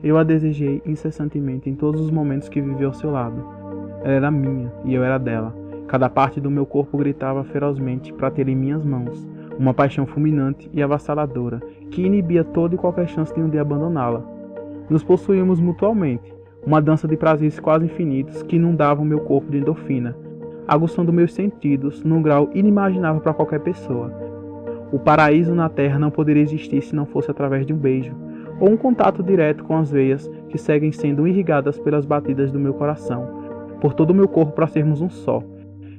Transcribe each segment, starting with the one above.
Eu a desejei incessantemente em todos os momentos que vivi ao seu lado. Ela era minha e eu era dela. Cada parte do meu corpo gritava ferozmente para ter em minhas mãos uma paixão fulminante e avassaladora que inibia toda e qualquer chance de um dia abandoná-la. Nos possuímos mutuamente, uma dança de prazeres quase infinitos que inundavam meu corpo de endorfina, aguçando meus sentidos num grau inimaginável para qualquer pessoa. O paraíso na terra não poderia existir se não fosse através de um beijo, ou um contato direto com as veias que seguem sendo irrigadas pelas batidas do meu coração, por todo o meu corpo para sermos um só.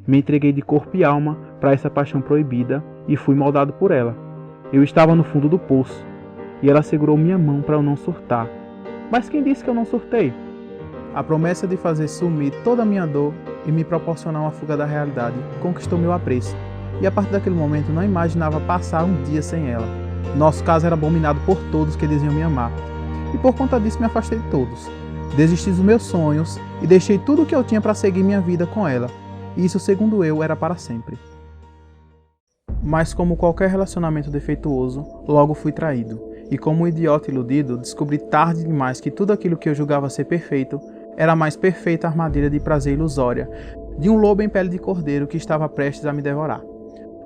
Me entreguei de corpo e alma para essa paixão proibida e fui moldado por ela. Eu estava no fundo do poço, e ela segurou minha mão para eu não surtar. Mas quem disse que eu não surtei? A promessa de fazer sumir toda a minha dor e me proporcionar uma fuga da realidade conquistou meu apreço, e a partir daquele momento não imaginava passar um dia sem ela. Nosso caso era abominado por todos que diziam me amar, e por conta disso me afastei de todos. Desisti dos meus sonhos e deixei tudo o que eu tinha para seguir minha vida com ela, e isso, segundo eu, era para sempre. Mas como qualquer relacionamento defeituoso, logo fui traído, e como um idiota iludido, descobri tarde demais que tudo aquilo que eu julgava ser perfeito era a mais perfeita armadilha de prazer ilusória de um lobo em pele de cordeiro que estava prestes a me devorar.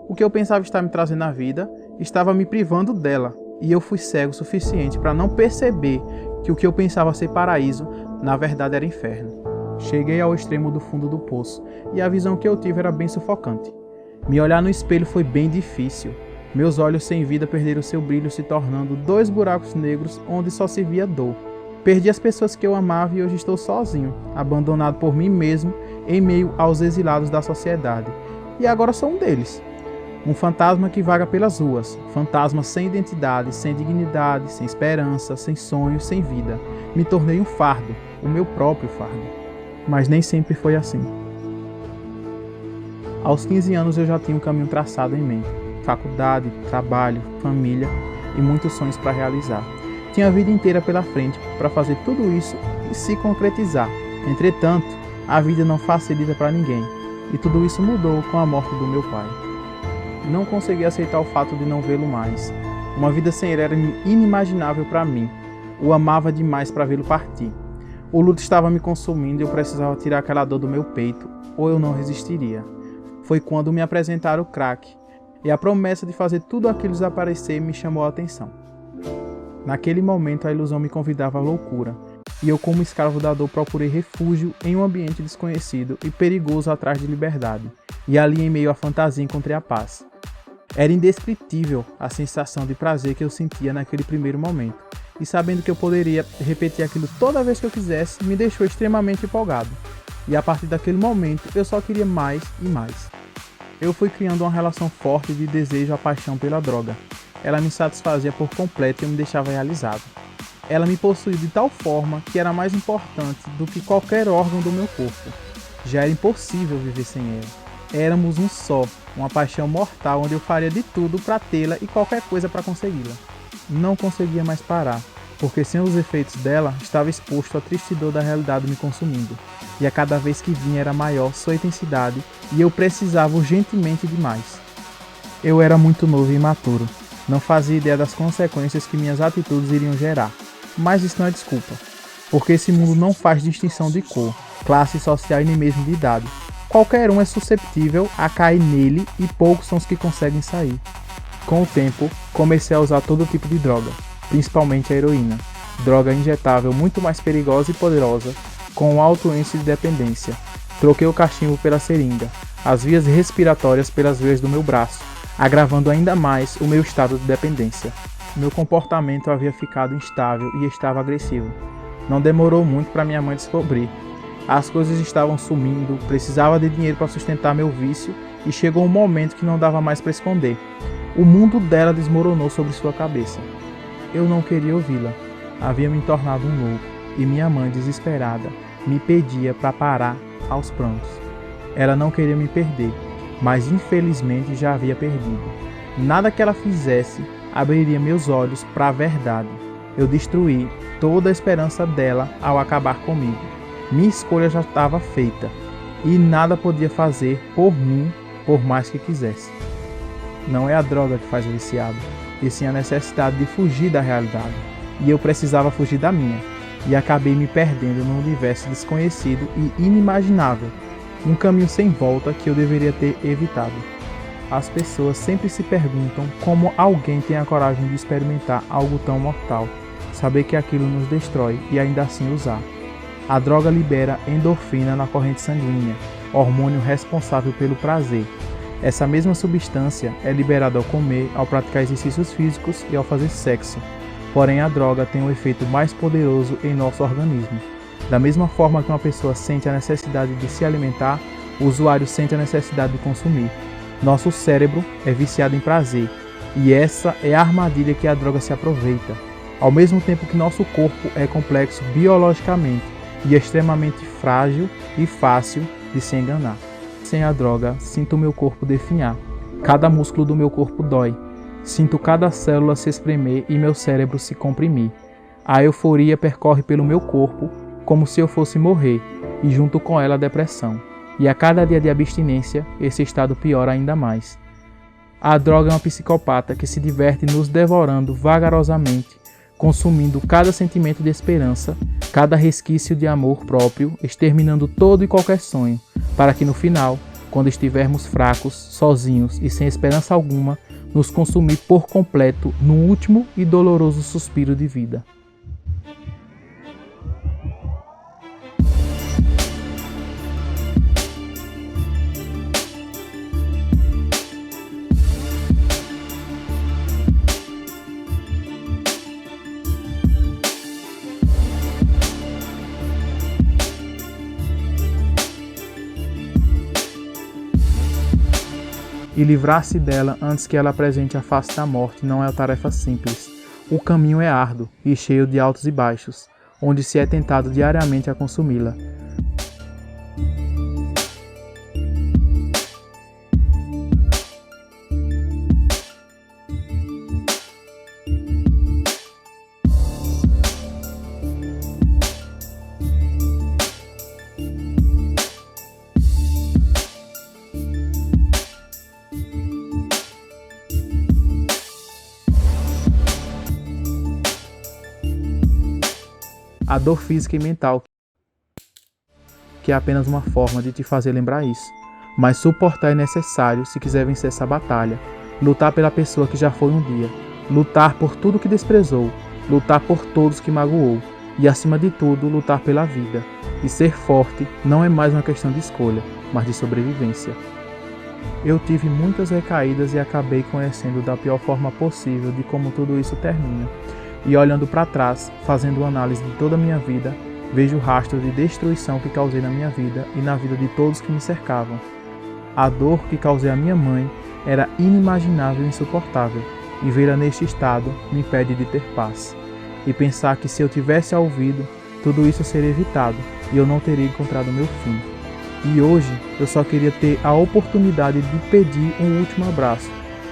O que eu pensava estar me trazendo à vida estava me privando dela, e eu fui cego o suficiente para não perceber que o que eu pensava ser paraíso, na verdade era inferno. Cheguei ao extremo do fundo do poço, e a visão que eu tive era bem sufocante. Me olhar no espelho foi bem difícil. Meus olhos sem vida perderam seu brilho, se tornando 2 buracos negros onde só se via dor. Perdi as pessoas que eu amava e hoje estou sozinho, abandonado por mim mesmo, em meio aos exilados da sociedade. E agora sou um deles. Um fantasma que vaga pelas ruas, fantasma sem identidade, sem dignidade, sem esperança, sem sonhos, sem vida. Me tornei um fardo, o meu próprio fardo. Mas nem sempre foi assim. Aos 15 anos eu já tinha um caminho traçado em mente. Faculdade, trabalho, família e muitos sonhos para realizar. Tinha a vida inteira pela frente para fazer tudo isso e se concretizar. Entretanto, a vida não facilita para ninguém, e tudo isso mudou com a morte do meu pai. Não consegui aceitar o fato de não vê-lo mais. Uma vida sem ele era inimaginável para mim. O amava demais para vê-lo partir. O luto estava me consumindo e eu precisava tirar aquela dor do meu peito, ou eu não resistiria. Foi quando me apresentaram o crack, e a promessa de fazer tudo aquilo desaparecer me chamou a atenção. Naquele momento a ilusão me convidava à loucura, e eu, como escravo da dor, procurei refúgio em um ambiente desconhecido e perigoso atrás de liberdade, e ali em meio à fantasia encontrei a paz. Era indescritível a sensação de prazer que eu sentia naquele primeiro momento, e sabendo que eu poderia repetir aquilo toda vez que eu quisesse, me deixou extremamente empolgado, e a partir daquele momento eu só queria mais e mais. Eu fui criando uma relação forte de desejo à paixão pela droga. Ela me satisfazia por completo e eu me deixava realizado. Ela me possuía de tal forma que era mais importante do que qualquer órgão do meu corpo. Já era impossível viver sem ela. Éramos um só, uma paixão mortal onde eu faria de tudo para tê-la e qualquer coisa para consegui-la. Não conseguia mais parar, porque sem os efeitos dela, estava exposto à triste dor da realidade me consumindo. E a cada vez que vinha era maior sua intensidade e eu precisava urgentemente de mais. Eu era muito novo e imaturo. Não fazia ideia das consequências que minhas atitudes iriam gerar. Mas isso não é desculpa, porque esse mundo não faz distinção de cor, classe social e nem mesmo de idade. Qualquer um é susceptível a cair nele e poucos são os que conseguem sair. Com o tempo, comecei a usar todo tipo de droga, principalmente a heroína, droga injetável muito mais perigosa e poderosa, com alto índice de dependência. Troquei o cachimbo pela seringa, as vias respiratórias pelas veias do meu braço, agravando ainda mais o meu estado de dependência. Meu comportamento havia ficado instável e estava agressivo. Não demorou muito para minha mãe descobrir. As coisas estavam sumindo, precisava de dinheiro para sustentar meu vício e chegou um momento que não dava mais para esconder. O mundo dela desmoronou sobre sua cabeça. Eu não queria ouvi-la. Havia me tornado um louco e minha mãe, desesperada, me pedia para parar aos prantos. Ela não queria me perder, mas infelizmente já havia perdido. Nada que ela fizesse abriria meus olhos para a verdade. Eu destruí toda a esperança dela ao acabar comigo. Minha escolha já estava feita e nada podia fazer por mim, por mais que quisesse. Não é a droga que faz o viciado, e sim a necessidade de fugir da realidade. E eu precisava fugir da minha. e acabei me perdendo num universo desconhecido e inimaginável, um caminho sem volta que eu deveria ter evitado. As pessoas sempre se perguntam como alguém tem a coragem de experimentar algo tão mortal, saber que aquilo nos destrói e ainda assim usar. A droga libera endorfina na corrente sanguínea, hormônio responsável pelo prazer. Essa mesma substância é liberada ao comer, ao praticar exercícios físicos e ao fazer sexo. Porém, a droga tem um efeito mais poderoso em nosso organismo. Da mesma forma que uma pessoa sente a necessidade de se alimentar, o usuário sente a necessidade de consumir. Nosso cérebro é viciado em prazer, e essa é a armadilha que a droga se aproveita. Ao mesmo tempo que nosso corpo é complexo biologicamente e extremamente frágil e fácil de se enganar. Sem a droga, sinto meu corpo definhar. Cada músculo do meu corpo dói. Sinto cada célula se espremer e meu cérebro se comprimir. A euforia percorre pelo meu corpo como se eu fosse morrer, e junto com ela a depressão. E a cada dia de abstinência, esse estado piora ainda mais. A droga é uma psicopata que se diverte nos devorando vagarosamente, consumindo cada sentimento de esperança, cada resquício de amor próprio, exterminando todo e qualquer sonho, para que no final, quando estivermos fracos, sozinhos e sem esperança alguma, nos consumir por completo no último e doloroso suspiro de vida. E livrar-se dela antes que ela apresente a face da morte não é uma tarefa simples. O caminho é árduo e cheio de altos e baixos, onde se é tentado diariamente a consumi-la. A dor física e mental, que é apenas uma forma de te fazer lembrar isso. Mas suportar é necessário se quiser vencer essa batalha. Lutar pela pessoa que já foi um dia. Lutar por tudo que desprezou. Lutar por todos que magoou. E acima de tudo, lutar pela vida. E ser forte não é mais uma questão de escolha, mas de sobrevivência. Eu tive muitas recaídas e acabei conhecendo da pior forma possível de como tudo isso termina. E olhando para trás, fazendo uma análise de toda a minha vida, vejo o rastro de destruição que causei na minha vida e na vida de todos que me cercavam. A dor que causei à minha mãe era inimaginável e insuportável, e vê-la neste estado me impede de ter paz. E pensar que se eu tivesse a ouvido, tudo isso seria evitado e eu não teria encontrado meu fim. E hoje eu só queria ter a oportunidade de pedir um último abraço,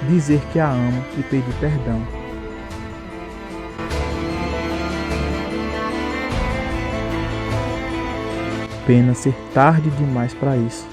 dizer que a amo e pedir perdão. Pena ser tarde demais para isso.